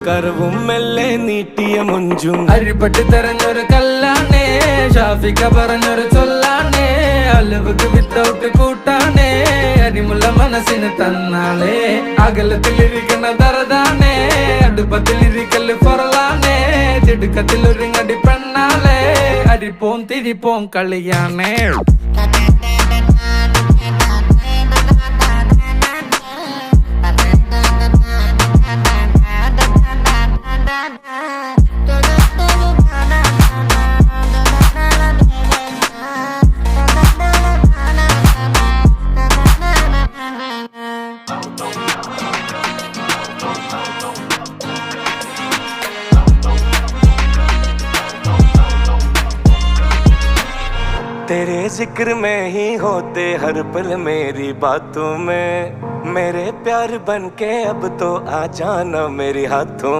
കർവും മെല്ലെ നീട്ടിയ മുഞ്ചും അരിപ്പട്ടി തെരഞ്ഞൊരു കല്ലാണേ ഷാഫിക്ക പറഞ്ഞൊരു ചൊല്ലാണേ അലവുക്ക് വിത്തൗട്ട് കൂട്ടാണേ അരിമുള്ള മനസ്സിന് തന്നാളേ അകലത്തിലിരിക്കണ ദറതാണേ അടുപ്പത്തിലിരിക്കല് പൊറലാണേ തിടുക്കത്തിലൊരുങ്ങടി പെണ്ണാളേ അരിപ്പോം തിരിപ്പോം കളിയാണേ तेरे जिक्र में ही होते हर पल मेरी बातों में मेरे प्यार बन के अब तो आ जाना मेरे हाथों।